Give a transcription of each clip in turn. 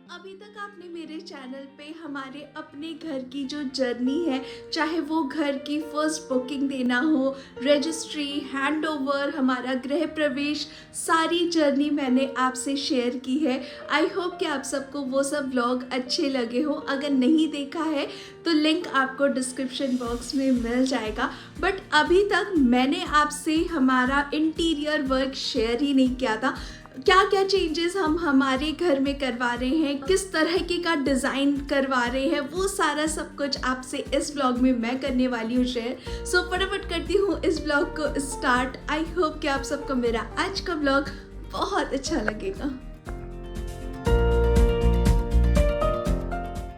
अभी तक आपने मेरे चैनल पे हमारे अपने घर की जो जर्नी है, चाहे वो घर की फर्स्ट बुकिंग देना हो, रजिस्ट्री, हैंडओवर, हमारा गृह प्रवेश, सारी जर्नी मैंने आपसे शेयर की है। आई होप कि आप सबको वो सब व्लॉग अच्छे लगे हो। अगर नहीं देखा है तो लिंक आपको डिस्क्रिप्शन बॉक्स में मिल जाएगा। बट अभी तक मैंने आपसे हमारा इंटीरियर वर्क शेयर ही नहीं किया था। क्या क्या चेंजेस हम हमारे घर में करवा रहे हैं, किस तरह के का डिज़ाइन करवा रहे हैं, वो सारा सब कुछ आपसे इस ब्लॉग में मैं करने वाली हूँ शेयर। सो फटाफट करती हूँ इस ब्लॉग को स्टार्ट। आई होप कि आप सबको मेरा आज का ब्लॉग बहुत अच्छा लगेगा।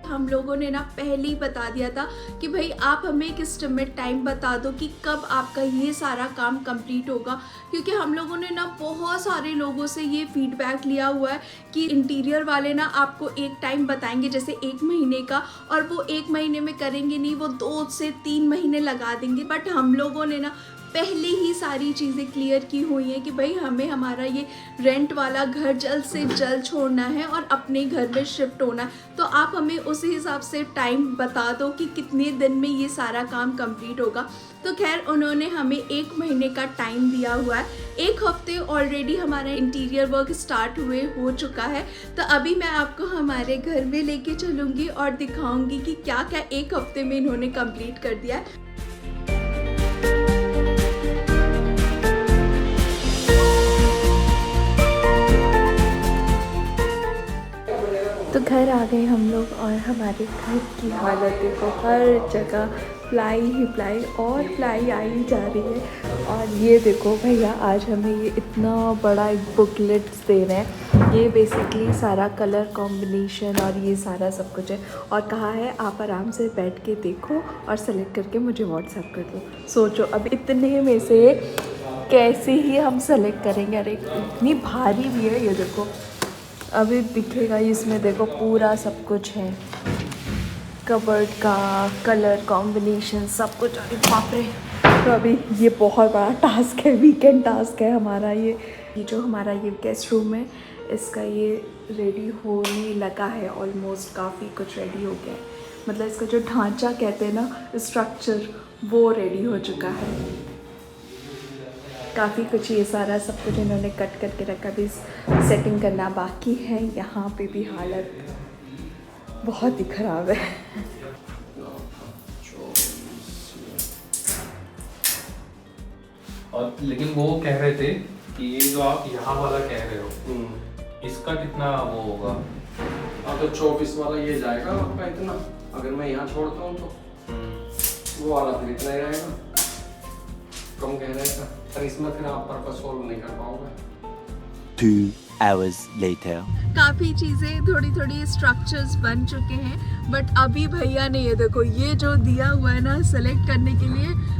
हम लोगों ने ना पहले ही बता दिया था कि भाई आप हमें एक एस्टिमेट टाइम बता दो कि कब आपका ये सारा काम कंप्लीट होगा, क्योंकि हम लोगों ने ना बहुत सारे लोगों से ये फीडबैक लिया हुआ है कि इंटीरियर वाले ना आपको एक टाइम बताएंगे जैसे 1 महीने का, और वो 1 महीने में करेंगे नहीं, वो 2 से 3 महीने लगा देंगे। बट हम लोगों ने ना पहले ही सारी चीज़ें क्लियर की हुई हैं कि भाई हमें हमारा ये रेंट वाला घर जल्द से जल्द छोड़ना है और अपने घर में शिफ्ट होना है। तो आप हमें उसी हिसाब से टाइम बता दो कि कितने दिन में ये सारा काम कंप्लीट होगा। तो खैर उन्होंने हमें 1 महीने का टाइम दिया हुआ है। 1 हफ्ते ऑलरेडी हमारा इंटीरियर वर्क स्टार्ट हो चुका है। तो अभी मैं आपको हमारे घर में लेके चलूँगी और दिखाऊँगी कि क्या क्या 1 हफ्ते में इन्होंने कंप्लीट कर दिया है। तो घर आ गए हम लोग और हमारे घर की हालत देखो, हर जगह प्लाई ही प्लाई और प्लाई आई जा रही है। और ये देखो भैया आज हमें ये इतना बड़ा एक बुकलेट दे रहे हैं। ये बेसिकली सारा कलर कॉम्बिनेशन और ये सारा सब कुछ है, और कहा है आप आराम से बैठ के देखो और सेलेक्ट करके मुझे व्हाट्सएप कर दो। सोचो अब इतने में से कैसे ही हम सेलेक्ट करेंगे। अरे इतनी भारी भी है, ये देखो अभी दिखेगा इसमें, देखो पूरा सब कुछ है, कबर्ड का कलर कॉम्बिनेशन सब कुछ। अरे बाप रे, तो अभी ये बहुत बड़ा टास्क है, वीकेंड टास्क है हमारा। ये जो हमारा ये गेस्ट रूम है, इसका ये रेडी होने लगा है ऑलमोस्ट, काफ़ी कुछ रेडी हो गया है। मतलब इसका जो ढांचा कहते हैं ना, स्ट्रक्चर, वो रेडी हो चुका है। काफ़ी कुछ ये सारा सब कुछ इन्होंने कट करके रखा, भी सेटिंग करना बाकी है। यहाँ पे भी हालत बहुत ही ख़राब है। और लेकिन वो कह रहे थे कि ये जो आप यहाँ वाला कह रहे हो, इसका कितना वो होगा? अब तो 24 वाला ये जाएगा आपका इतना, अगर मैं यहाँ छोड़ता हूँ तो वो वाला फिर इतना ही रहेगा, कम कह रहे थे। पर इसमें फिर आप पर्पस सॉल्व नहीं कर पाओगे। 2 hours later. काफ़ी चीज़ें थोड़ी थोड़ी स्ट्रक्चर्स बन चुके हैं, बट अभी भैया ने ये देखो ये जो दिया हुआ है ना सेलेक्ट करने के लिए,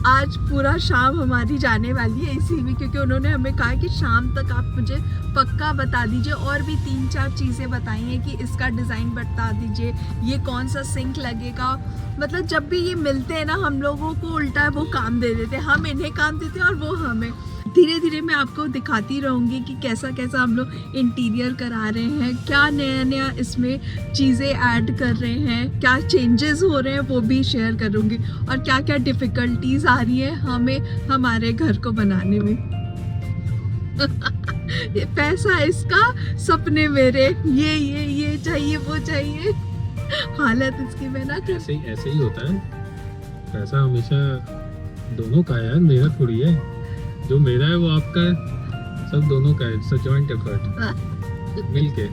आज पूरा शाम हमारी जाने वाली है इसी में, क्योंकि उन्होंने हमें कहा कि शाम तक आप मुझे पक्का बता दीजिए। और भी 3-4 चीज़ें बताई हैं कि इसका डिज़ाइन बता दीजिए, ये कौन सा सिंक लगेगा। मतलब जब भी ये मिलते हैं ना, हम लोगों को उल्टा वो काम दे देते हैं, हम इन्हें काम देते हैं और वो हमें। धीरे धीरे मैं आपको दिखाती रहूँगी कि कैसा कैसा हम लोग इंटीरियर करा रहे हैं, क्या नया नया इसमें चीज़ें ऐड कर रहे हैं, क्या चेंजेस हो रहे हैं, वो भी शेयर करूँगी, और क्या क्या डिफ़िकल्टीज आ रही है हमें हमारे घर को बनाने में। ये पैसा इसका, सपने मेरे, ये चाहिए वो चाहिए, हालत इसकी मैं ना। ऐसे ही होता है, पैसा हमेशा दोनों का है यार, मेरा थोड़ी है। जो मेरा है वो आपका है, सब दोनों का है, सब जॉइंट एफर्ट मिलके।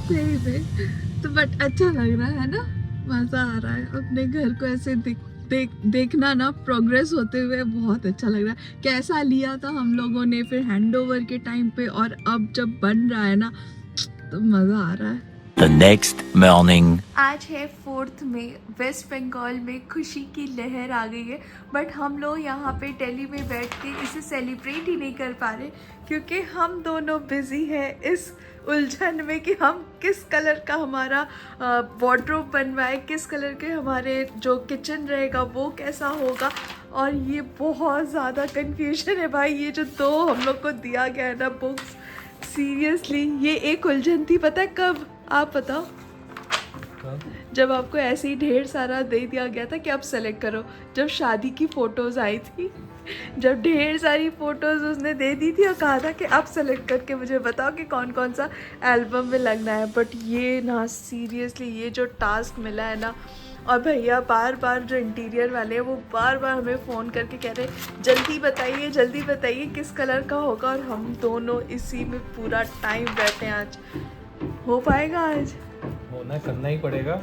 सही में तो बट अच्छा लग रहा है ना, मज़ा आ रहा है अपने घर को ऐसे देखना ना, प्रोग्रेस होते हुए बहुत अच्छा लग रहा है। कैसा लिया था हम लोगों ने फिर हैंडओवर के टाइम पे, और अब जब बन रहा है ना तो मज़ा आ रहा है। The next morning. आज है 4 मई, वेस्ट बंगाल में खुशी की लहर आ गई है। बट हम लोग यहाँ पे दिल्ली में बैठ के इसे सेलिब्रेट ही नहीं कर पा रहे, क्योंकि हम दोनों बिजी हैं इस उलझन में कि हम किस कलर का हमारा वार्डरोब बनवाए, किस कलर के हमारे जो किचन रहेगा वो कैसा होगा। और ये बहुत ज़्यादा कन्फ्यूजन है भाई। ये जो 2 हम लोग को दिया गया है ना बुक्स, सीरियसली ये एक उलझन थी, पता है कब? आप बताओ। जब आपको ऐसे ही ढेर सारा दे दिया गया था कि आप सेलेक्ट करो, जब शादी की फ़ोटोज़ आई थी, जब ढेर सारी फ़ोटोज़ उसने दे दी थी और कहा था कि आप सेलेक्ट करके मुझे बताओ कि कौन कौन सा एल्बम में लगना है। बट ये ना सीरियसली ये जो टास्क मिला है ना, और भैया बार बार जो इंटीरियर वाले हैं वो बार बार हमें फ़ोन करके कह रहे जल्दी बताइए किस कलर का होगा, और हम दोनों इसी में पूरा टाइम बैठे हैं। आज हो पाएगा? आज होना करना ही पड़ेगा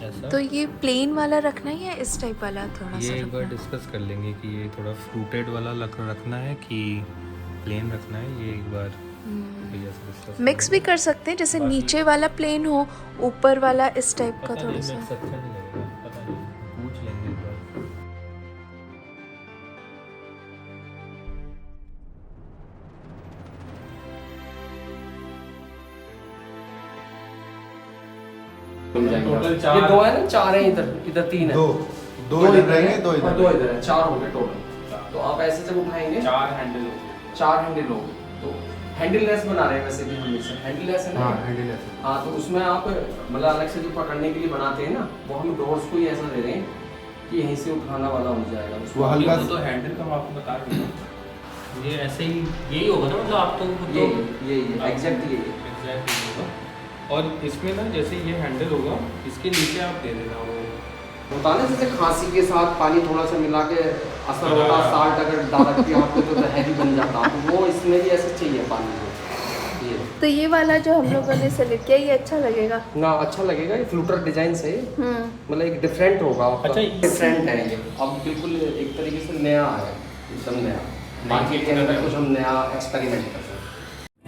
ऐसा। तो ये प्लेन वाला रखना है या इस टाइप वाला थोड़ा सा? ये एक बार डिस्कस कर लेंगे कि ये थोड़ा फ्रूटेड वाला रखना है कि प्लेन रखना है। ये एक बार भैया से डिस्कस मिक्स भी कर सकते हैं, जैसे नीचे वाला प्लेन हो, ऊपर वाला इस टाइप का थोड़ा सा। अच्छा नहीं लगेगा, पता नहीं, पूछ लेंगे एक बार। टोटल 4 ये 2 है ना, 4 है इधर, इधर 3 है। दो इधर रहेंगे, 2 इधर, 2 इधर है, 4 हो गए टोटल। तो आप ऐसे जब उठाएंगे 4 हैंडल हो गए। तो हैंडल लेस बना रहे हैं वैसे भी हम इसे, हैंडल लेस है ना। हां हैंडल लेस। हां तो उसमें आप मतलब अलग से जो पकड़ने के लिए बनाते हैं ना, वो हम डोर्स को ही ऐसा दे रहे हैं कि यहीं से उठाना वाला हो जाएगा। वो हल्का तो हैंडल का हम आपको बता देंगे। ये ऐसे ही यही होगा ना, मतलब आप तो ये एग्जैक्ट यही होगा। और इसमें ना जैसे ये हैंडल होगा, इसके नीचे आप दे देना वो होता है ना, जैसे खांसी के साथ पानी थोड़ा सा मिला के असर होता, साल्ट अगर डाल के आप तो हैवी बन जाता, तो वो इसमें भी ऐसे चाहिए पानी। ये तो ये वाला जो हम लोगों ने सेलेक्ट किया ये अच्छा लगेगा ना, अच्छा लगेगा। ये फ्लूटर डिजाइन से मतलब एक डिफरेंट होगा। अच्छा डिफरेंट है ये, अब बिल्कुल एक तरीके से नया है, एकदम नया। मार्केट के अंदर कुछ हम नया एक्सपेरिमेंट कर सकते हैं।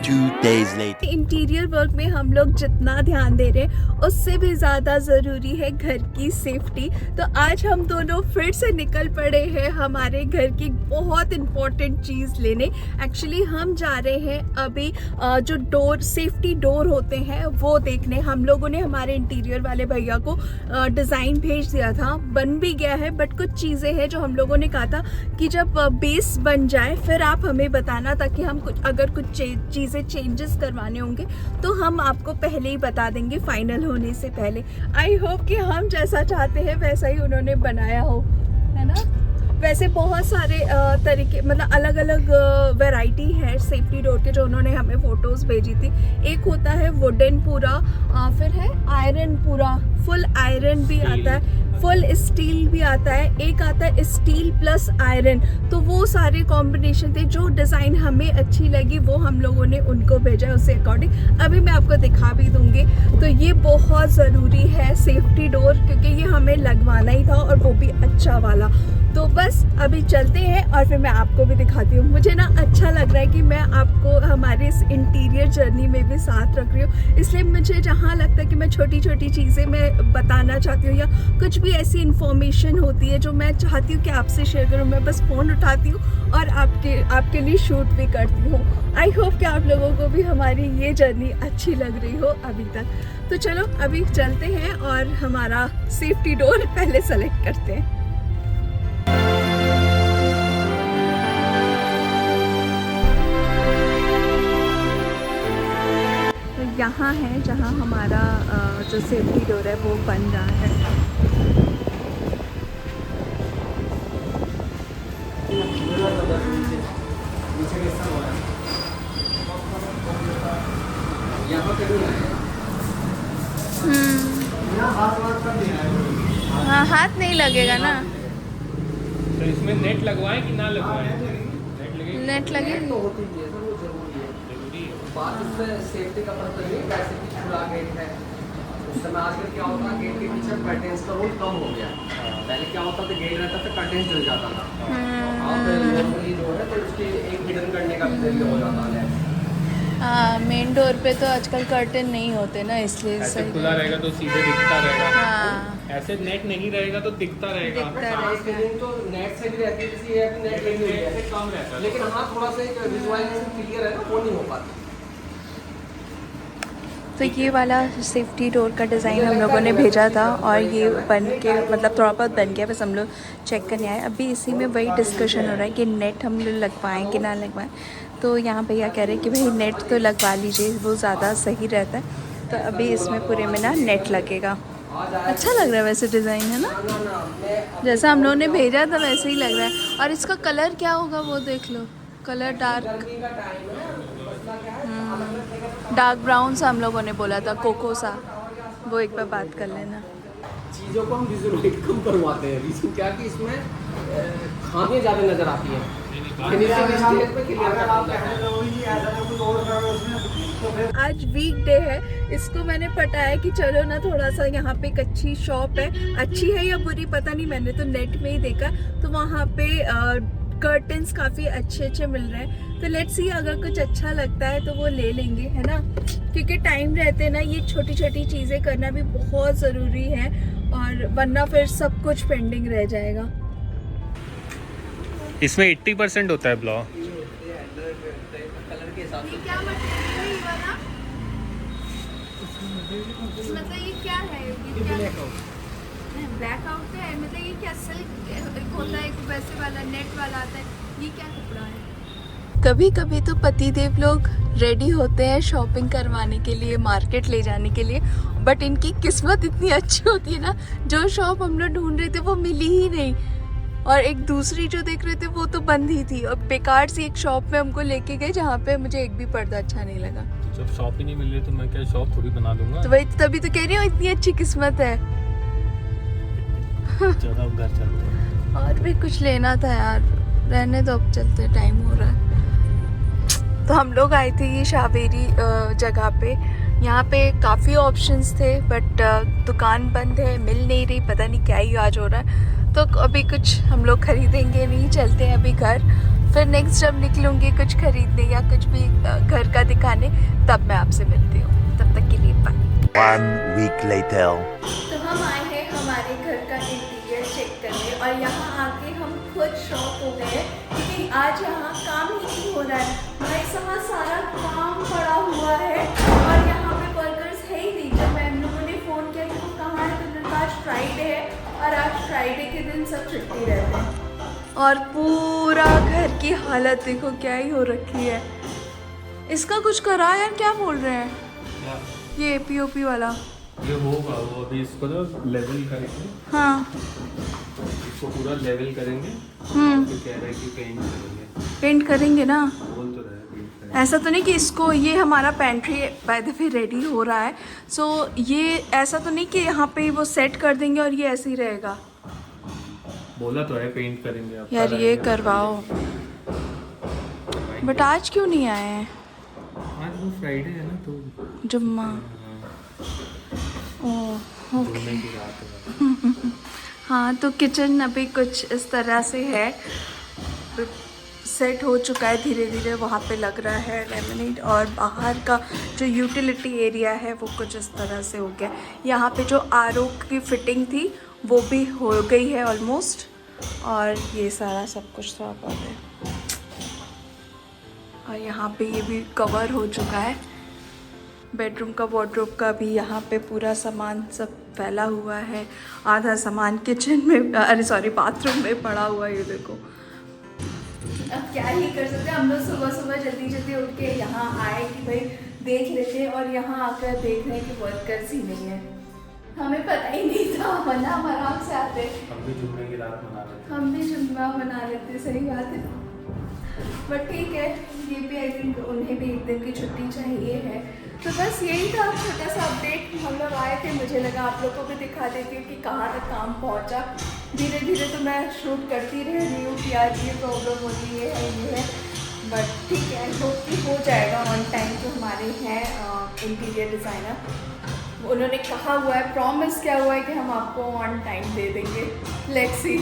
2 days later. इंटीरियर वर्क में हम लोग जितना ध्यान दे रहे हैं उससे भी ज़्यादा ज़रूरी है घर की सेफ्टी। तो आज हम दोनों फिर से निकल पड़े हैं हमारे घर की बहुत इम्पोर्टेंट चीज़ लेने। एक्चुअली हम जा रहे हैं अभी जो डोर सेफ्टी डोर होते हैं वो देखने। हम लोगों ने हमारे इंटीरियर वाले भैया को डिज़ाइन भेज दिया था, बन भी गया है, बट कुछ चीज़ें हैं जो हम लोगों ने कहा था कि जब बेस बन जाए फिर आप हमें बताना, ताकि हम अगर कुछ चीज़ें चेंजेस करवाने होंगे तो हम आपको पहले ही बता देंगे फाइनल होने से पहले। आई होप कि हम जैसा चाहते हैं वैसा ही उन्होंने बनाया हो, है ना। वैसे बहुत सारे तरीके, मतलब अलग अलग वैरायटी है सेफ्टी डोर के जो उन्होंने हमें फ़ोटोज़ भेजी थी। एक होता है वुडन पूरा, फिर है आयरन पूरा, फुल आयरन भी आता है, फुल स्टील भी आता है, एक आता है स्टील प्लस आयरन। तो वो सारे कॉम्बिनेशन थे। जो डिज़ाइन हमें अच्छी लगी वो हम लोगों ने उनको भेजा, उससे अकॉर्डिंग अभी मैं आपको दिखा भी दूँगी। तो ये बहुत ज़रूरी है सेफ्टी डोर, क्योंकि ये हमें लगवाना ही था और वो भी अच्छा वाला। तो बस अभी चलते हैं और फिर मैं आपको भी दिखाती हूँ। मुझे ना अच्छा लग रहा है कि मैं आपको हमारे इस इंटीरियर जर्नी में भी साथ रख रही हूँ, इसलिए मुझे जहाँ लगता है कि मैं छोटी छोटी चीज़ें मैं बताना चाहती हूँ या कुछ भी ऐसी इन्फॉर्मेशन होती है जो मैं चाहती हूँ कि आपसे शेयर करूँ, मैं बस फ़ोन उठाती हूँ और आपके लिए शूट भी करती हूँ। आई होप कि आप लोगों को भी हमारी ये जर्नी अच्छी लग रही हो अभी तक। तो चलो अभी चलते हैं और हमारा सेफ्टी डोर पहले सेलेक्ट करते हैं। यहाँ है जहाँ हमारा जो सेफ्टी डोर है वो बन रहा है। हाँ हाथ नहीं लगेगा ना। तो इसमें नेट लगवाएं कि ना लगवाएं? नेट लगे बात इसमें सेफ्टी का पता नहीं, वैसे भी खुला गेट है। उस समय आजकल क्या होता है, गेट के पीछे कर्टेंस का रोल कम हो गया। पहले क्या होता था, गेट रहता था कर्टेंस जल जाता था। अब नॉर्मली जो है तो उसके एक हिडन करने का भी जरिया हो जाता है। हाँ, मेन डोर पे तो आजकल कर्टन नहीं होते ना, इसलिए ऐसे खुला रहेगा तो सीधे दिखता रहेगा। हाँ, ऐसे नेट नहीं रहेगा तो दिखता रहेगा। तो नेट से भी रहती है, जैसे ये नेट लगी हुई है, कम रहता है। लेकिन हाँ थोड़ा सा एक विजुअलाइजेशन क्लियर है ना, वो नहीं हो पाती। तो ये वाला सेफ्टी डोर का डिज़ाइन हम लोगों ने भेजा था और ये बन के मतलब थोड़ा बहुत बन गया, बस हम लोग चेक करने आए। अभी इसी में वही डिस्कशन हो रहा है कि नेट हम लोग लगवाएं कि ना लगवाएं। तो यहाँ भैया कह रहे कि भाई नेट तो लगवा लीजिए, वो ज़्यादा सही रहता है। तो अभी इसमें पूरे में ना नेट लगेगा। अच्छा लग रहा है वैसे डिज़ाइन, है ना, जैसा हम लोगों ने भेजा था वैसे ही लग रहा है। और इसका कलर क्या होगा वो देख लो, कलर डार्क ब्राउन सा हम लोगों ने बोला था, कोको सा। वो एक बार बात कर लेना। चीज़ों को हम विजुअलाइज कम करवाते हैं। रीज़न क्या कि इसमें खामियां ज़्यादा नज़र आती हैं। आज वीकडे है, इसको मैंने पटाया कि चलो ना थोड़ा सा, यहाँ पे एक अच्छी शॉप है, अच्छी है या बुरी पता नहीं, मैंने तो नेट में ही देखा, तो वहाँ पे कर्टन्स काफ़ी अच्छे मिल रहे हैं। तो लेट्स सी, अगर कुछ अच्छा लगता है तो वो ले लेंगे, है ना, क्योंकि टाइम रहते ना ये छोटी छोटी चीज़ें करना भी बहुत ज़रूरी है, और वरना फिर सब कुछ पेंडिंग रह जाएगा। इसमें 80% होता है ब्लॉक। क्या मटेरियल है ये वाला? मतलब ये क्या है? ये क्या ब्लैक आउट है? मतलब ये क्या सिल्क होता है, एक वैसे वाला नेट वाला आता है, ये क्या कपड़ा है? कभी कभी तो पतिदेव लोग रेडी होते हैं शॉपिंग करवाने के लिए, मार्केट ले जाने के लिए, बट इनकी किस्मत इतनी अच्छी होती है ना, जो शॉप हम लोग ढूंढ रहे थे वो मिली ही नहीं, और एक दूसरी जो देख रहे थे वो तो बंद ही थी, और बेकार सी एक शॉप में हमको लेके गए जहाँ पे मुझे एक भी पर्दा अच्छा नहीं लगा। तो जब शॉप ही नहीं मिल रही तो मैं क्या शॉप थोड़ी बना दूंगा? तो वही तभी तो कह रही हूँ, इतनी अच्छी किस्मत है। चलो अब घर चलते हैं। और भी कुछ लेना था यार, रहने दो, अब चलते, टाइम हो रहा है। तो हम लोग आए थे ये शावेरी जगह पे, यहाँ पे काफ़ी ऑप्शंस थे, बट दुकान बंद है, मिल नहीं रही, पता नहीं क्या ही आज हो रहा है। तो अभी कुछ हम लोग खरीदेंगे नहीं, चलते हैं अभी घर, फिर नेक्स्ट जब निकलूँगी कुछ खरीदने या कुछ भी घर का दिखाने, तब मैं आपसे मिलती हूँ। तब तक के लिए बाय। 1 week later. तो हम आए हैं हमारे घर का इंटीरियर चेक करने, और यहाँ आके हम खुद शॉक हो गए क्योंकि आज यहाँ काम ही नहीं हो रहा है। भाई साहब सारा काम पड़ा हुआ है, और यहाँ पे वर्कर्स है ही नहीं। जब मैं लोगों ने फ़ोन किया कि वो कहाँ है, तो आज फ्राइडे है, और आज फ्राइडे के दिन सब छुट्टी रहते हैं। और पूरा घर की हालत देखो क्या ही हो रखी है। इसका कुछ करा यार, क्या बोल रहे हैं ये पीओपी वाला? ये होगा, वो अभी इसको ना लेवल करेंगे। हाँ, इसको पूरा लेवल करेंगे। तो कह रहे हैं कि पेंट करेंगे ना, बोल तो रहे हैं पेंट करेंगे। ऐसा तो नहीं कि इसको, ये हमारा pantry by the way ready हो रहा है, सो ये ऐसा तो नहीं कि यहाँ पे वो सेट कर देंगे और ये ऐसे ही रहेगा। बोला तो है पेंट करेंगे यार ये करवाओ, बट आज क्यों नहीं आए हैं? आज वो फ्राइडे है ना, तो जुम्मा। ओह जुम्मे की रात है। हाँ, तो किचन अभी कुछ इस तरह से है, सेट हो चुका है धीरे धीरे, वहाँ पे लग रहा है लेमिनेट, और बाहर का जो यूटिलिटी एरिया है वो कुछ इस तरह से हो गया। यहाँ पे जो आरओ की फिटिंग थी वो भी हो गई है ऑलमोस्ट, और ये सारा सब कुछ थोड़ा बहुत है, और यहाँ पे ये भी कवर हो चुका है। बेडरूम का वार्डरोब का भी यहाँ पे पूरा सामान सब फैला हुआ है, आधा सामान किचन में, अरे सॉरी बाथरूम में पड़ा हुआ है, ये देखो। अब क्या ही कर सकते हैं, हम लोग सुबह सुबह जल्दी जल्दी उठ के यहाँ आए कि भाई देख लेते हैं, और यहाँ आकर देख रहे हैं कि वर्कर्स ही नहीं है। हमें पता ही नहीं था, वरना हम आराम से आते। हम भी जुम्मे की रात मना लेते। हम भी जुम्मा मना लेते, सही बात है, बट ठीक है, ये भी आई थिंक उन्हें भी एक दिन की छुट्टी चाहिए है। तो बस यही था छोटा सा अपडेट, हम लोग आए थे, मुझे लगा आप लोग को भी दिखा देती हूँ कि कहाँ तक काम पहुँचा। धीरे धीरे तो मैं शूट करती रह रही हूँ कि आज ये प्रॉब्लम होती है, ये है, बट ठीक है, आई होप कि हो जाएगा ऑन टाइम। जो हमारे हैं इंटीरियर डिज़ाइनर, उन्होंने कहा हुआ है, प्रॉमिस क्या हुआ है कि हम आपको ऑन टाइम दे देंगे। लेट्स सी,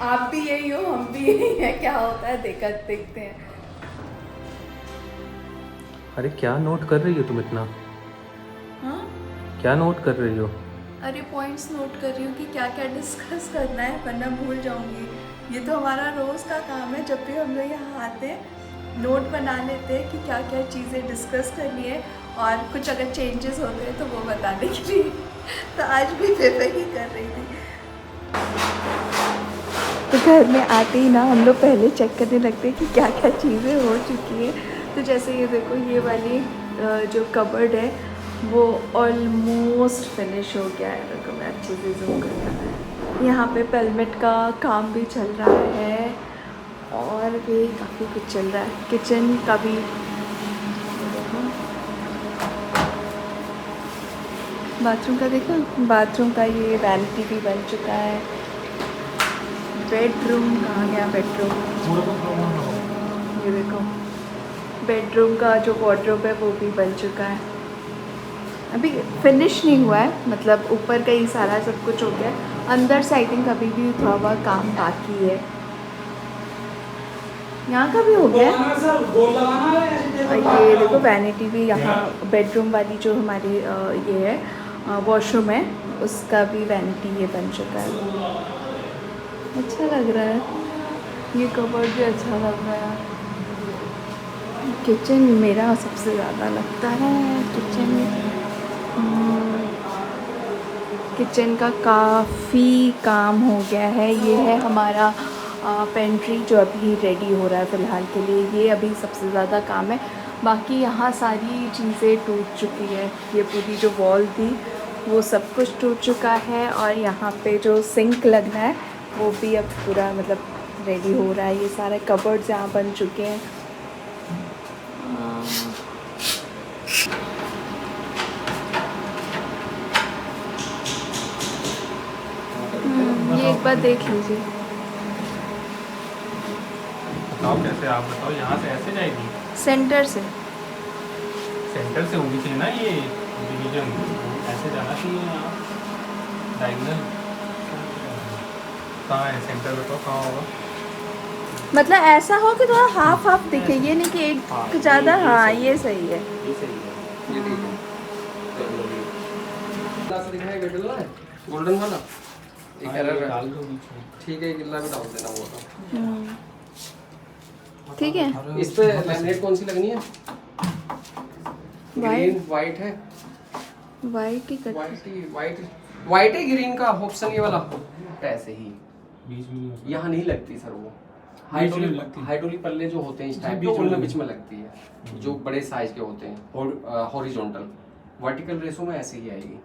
आप भी यही हो, हम भी यही हैं, क्या होता है देखते हैं। अरे क्या नोट कर रही हो तुम इतना? हाँ, क्या नोट कर रही हो? अरे पॉइंट्स नोट कर रही हूँ कि क्या क्या डिस्कस करना है, वरना भूल जाऊँगी। ये तो हमारा रोज़ का काम है, जब भी हम लोग यहाँ आते हैं नोट बना लेते हैं कि क्या क्या चीज़ें डिस्कस करनी है, और कुछ अगर चेंजेस होते हैं तो वो बताने के लिए। तो आज भी मैं वही कर रही थी। तो घर में आते ही ना हम लोग पहले चेक करने लगते हैं कि क्या क्या चीज़ें हो चुकी हैं। तो जैसे ये देखो, ये वाली जो कबर्ड है वो ऑलमोस्ट फिनिश हो गया है। देखो मैं अच्छे से जूम करना। यहाँ पे पेलमेट का काम भी चल रहा है और भी काफ़ी कुछ चल रहा है। किचन का भी बाथरूम का देखो, बाथरूम का ये वैनिटी भी बन चुका है। बेडरूम कहाँ गया? बेडरूम, ये देखो बेडरूम का जो वार्डरोब है वो भी बन चुका है। अभी फिनिश नहीं हुआ है, मतलब ऊपर का ही सारा सब कुछ हो गया है। अंदर साइडिंग अभी भी थोड़ा बहुत काम बाकी है। यहाँ का भी हो गया है। और ये देखो वैनिटी भी, यहाँ बेडरूम वाली जो हमारी ये है वॉशरूम है, उसका भी वैनिटी ये बन चुका है। अच्छा लग रहा है, ये कबर्ड भी अच्छा लग रहा है। किचन मेरा सबसे ज़्यादा लगता है। किचन का काफ़ी काम हो गया है। ये है हमारा पेंट्री जो अभी रेडी हो रहा है फ़िलहाल के लिए। ये अभी सबसे ज़्यादा काम है। बाकी यहाँ सारी चीज़ें टूट चुकी है। ये पूरी जो वॉल थी वो सब कुछ टूट चुका है। और यहाँ पे जो सिंक लगना है वो भी अब पूरा मतलब रेडी हो रहा है। ये सारे कबर्ड्स यहाँ बन चुके हैं। ये एक बार देख लीजिए। बताओ कैसे, आप बताओ। यहाँ से ऐसे जाएगी? सेंटर से होनी चाहिए ना ये डिवीजन, ऐसे जाना चाहिए। यहाँ डायगोनल कहाँ है? सेंटर बताओ कहाँ होगा? मतलब ऐसा हो कि थोड़ा हाफ हाफ दिखे, ये नहीं कि एक ज़्यादा। हाँ ये सही है, ये सही है, ये ठीक है। गोल्डन वाला एक एरर है, डाल दो बीच में। ठीक है, गिल्ला भी डाल देना वो तो। ठीक है। इस पे लैमिनेट कौन सी लगनी है? ग्रीन वाइट है, वाइट ही कर। वाइट है ग्रीन का ऑप्शन ये वाला। ऐसे ही बीच में यहाँ नहीं लगती सर वो लगती है। हाइड्रोलिक पल्ले जो होते हैं इस टाइप के, उनमें बीच में लगती है, जो बड़े साइज के होते हैं। हॉरिजॉन्टल वर्टिकल रेशो में ऐसे ही आएगी।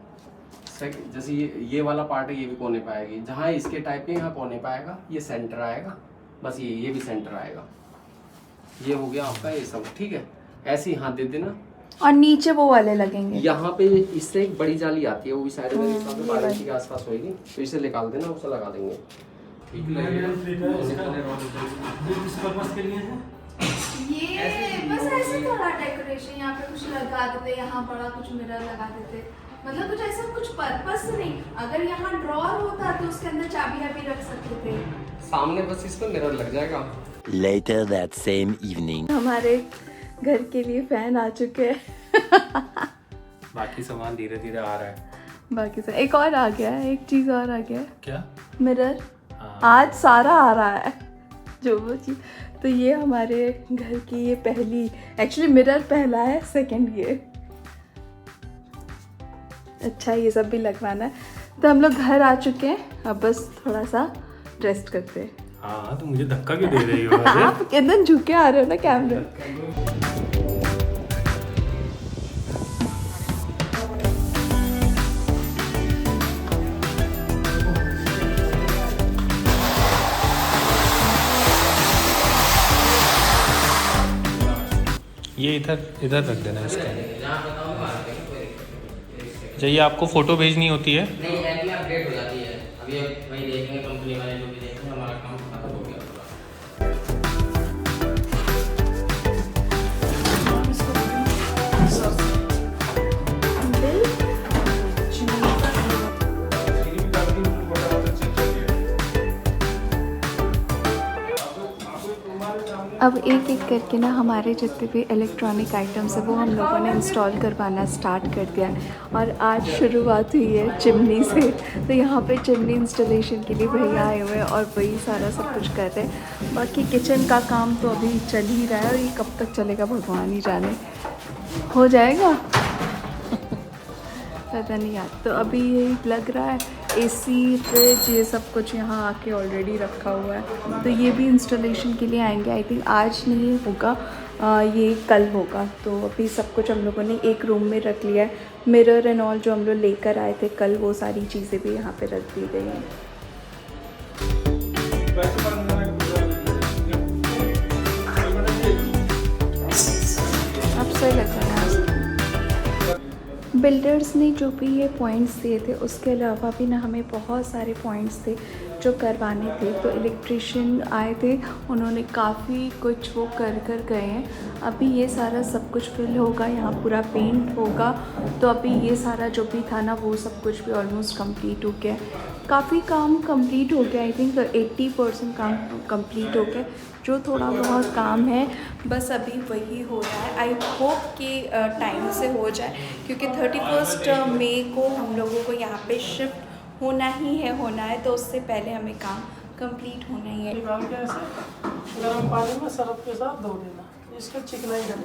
जैसे ये वाला पार्ट है, ये भी कोने पे आएगी। जहाँ इसके टाइप के यहाँ कोने पे आएगा, ये सेंटर आएगा। बस ये भी सेंटर आएगा। ये हो गया आपका ये सब, ठीक है। ऐसे ही हाथ दे देना। और नीचे वो वाले लगेंगे। यहाँ पे इससे एक बड़ी जाली आती है, वो भी शायद मेरे हिसाब से 12 इंच के आसपास होगी, तो इसे निकाल देना, उसे लगा देंगे। ठीक लगेगा। ये बस ऐसे थोड़ा डेकोरेशन, यहाँ पे कुछ लगा देते, यहाँ बड़ा कुछ मिरर लगा देते, मतलब कुछ ऐसा कुछ पर्पस नहीं। अगर यहाँ ड्रॉअर होता तो उसके अंदर चाबियां भी रख सकते थे। सामने बस इस पर मिरर लग जाएगा। Later that same evening. हमारे घर के लिए फैन आ चुके हैं। बाकी सामान धीरे धीरे आ रहा है। बाकी से एक और आ गया है, एक चीज़ और आ गया है। क्या? मिरर। आज सारा आ रहा है जो वो चीज़। तो ये हमारे घर की ये पहली, एक्चुअली मिरर पहला है, सेकंड ये। अच्छा ये सब भी लगवाना है। तो हम लोग घर आ चुके हैं, अब बस थोड़ा सा रेस्ट करते हैं। हाँ, तो मुझे धक्का क्यों दे रही हो? आप एकदम झुके आ रहे हो ना कैमरे। ये इधर रख देना इसका। चाहिए आपको फोटो भेजनी होती है? नहीं, अपडेट हो जाती है। अभी वही देखेंगे, कंपनी वाले जो भी देखेंगे, हमारा काम खत्म हो गया। अब एक एक करके ना हमारे जितने भी इलेक्ट्रॉनिक आइटम्स है वो हम लोगों ने इंस्टॉल करवाना स्टार्ट कर दिया है। और आज शुरुआत हुई है चिमनी से। तो यहाँ पे चिमनी इंस्टॉलेशन के लिए भैया आए हुए हैं और वही सारा सब कुछ कर रहे हैं। बाकी किचन का काम तो अभी चल ही रहा है और ये कब तक चलेगा भगवान ही जाने। हो जाएगा पता नहीं यार। तो अभी यही लग रहा है एसी, फ्रिज, ये सब कुछ यहाँ आके ऑलरेडी रखा हुआ है। तो ये भी इंस्टॉलेशन के लिए आएंगे। आई थिंक आज नहीं होगा, ये कल होगा। तो अभी सब कुछ हम लोगों ने एक रूम में रख लिया है। मिरर एंड ऑल जो हम लोग लेकर आए थे कल, वो सारी चीज़ें भी यहाँ पे रख दी गई हैं। अब सही लग रहा है। बिल्डर्स ने जो भी ये पॉइंट्स दिए थे, उसके अलावा भी ना हमें बहुत सारे पॉइंट्स थे जो करवाने थे। तो इलेक्ट्रिशियन आए थे, उन्होंने काफ़ी कुछ वो कर गए हैं। अभी ये सारा सब कुछ फिल होगा, यहाँ पूरा पेंट होगा। तो अभी ये सारा जो भी था ना, वो सब कुछ भी ऑलमोस्ट कंप्लीट हो गया है। काफ़ी काम कंप्लीट हो गया, आई थिंक 80% काम कंप्लीट हो गया। जो थोड़ा बहुत काम है बस अभी वही हो रहा है। आई होप कि टाइम से हो जाए, क्योंकि 31 मई को हम लोगों को यहाँ पे शिफ्ट होना है। तो उससे पहले हमें काम कंप्लीट होना ही है। गर्म पानी में सरफ के साथ धो देना, इसका चिकनाई करना।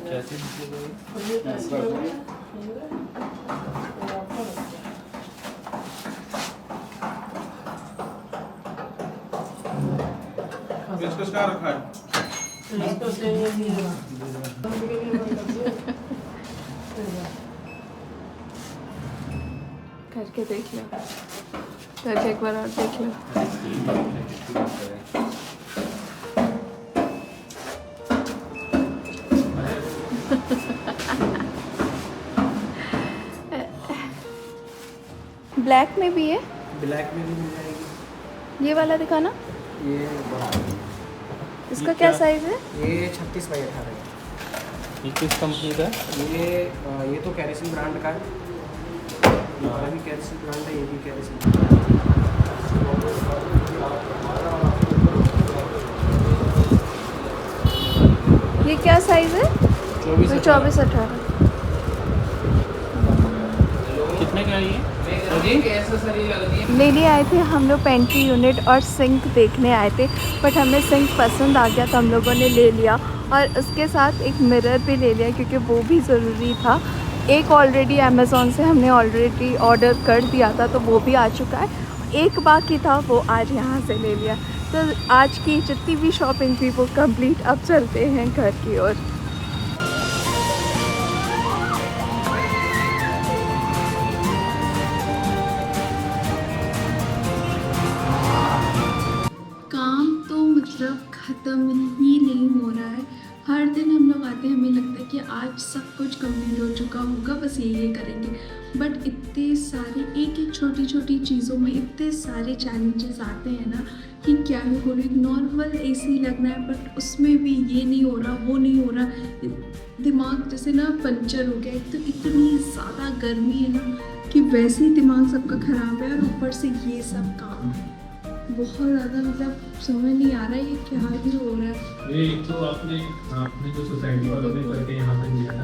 इसको क्या रखा है? इसको से ये दिया करके देख लो, करके एक बार और देख लो। ब्लैक में भी है, ब्लैक में भी मिल जाएगी। ये वाला दिखाना। ये इसका क्या साइज़ है? ये 36 बाई 18 है। ये किस कंपनी का? ये तो कैरिसन ब्रांड का है। ये भी कैरिसन ब्रांड है, ये भी कैरिसन। ये क्या साइज़ है? 24-18। कितने का है ये? लेने आए थे हम लोग पेंट्री यूनिट और सिंक देखने आए थे, बट हमें सिंक पसंद आ गया तो हम लोगों ने ले लिया। और उसके साथ एक मिरर भी ले लिया, क्योंकि वो भी ज़रूरी था। एक ऑलरेडी अमेज़ॉन से हमने ऑलरेडी ऑर्डर कर दिया था, तो वो भी आ चुका है। एक बाकी था, वो आज यहाँ से ले लिया। तो आज की जितनी भी शॉपिंग थी वो कंप्लीट। अब चलते हैं घर की ओर। काम तो मतलब ख़त्म ही नहीं हो रहा है। हर दिन हम लोग आते हैं, हमें लगता है कि आज सब कुछ कंप्लीट हो चुका होगा, बस ये करेंगे। बट इतने सारे एक एक छोटी छोटी चीज़ों में इतने सारे चैलेंजेस आते हैं ना कि क्या ही बोलूं। एक नॉर्मल एसी लगना है, बट उसमें भी ये नहीं हो रहा, वो नहीं हो रहा। दिमाग जैसे ना पंचर हो गया। एक तो इतनी ज़्यादा गर्मी है ना कि वैसे ही दिमाग सबका ख़राब है, और ऊपर से ये सब काम बहुत ज़्यादा, मतलब समझ नहीं आ रहा है ये क्या ही हो रहा है। ये तो आपने जो सोसाइटी वालों ने करके यहाँ पे दिया है।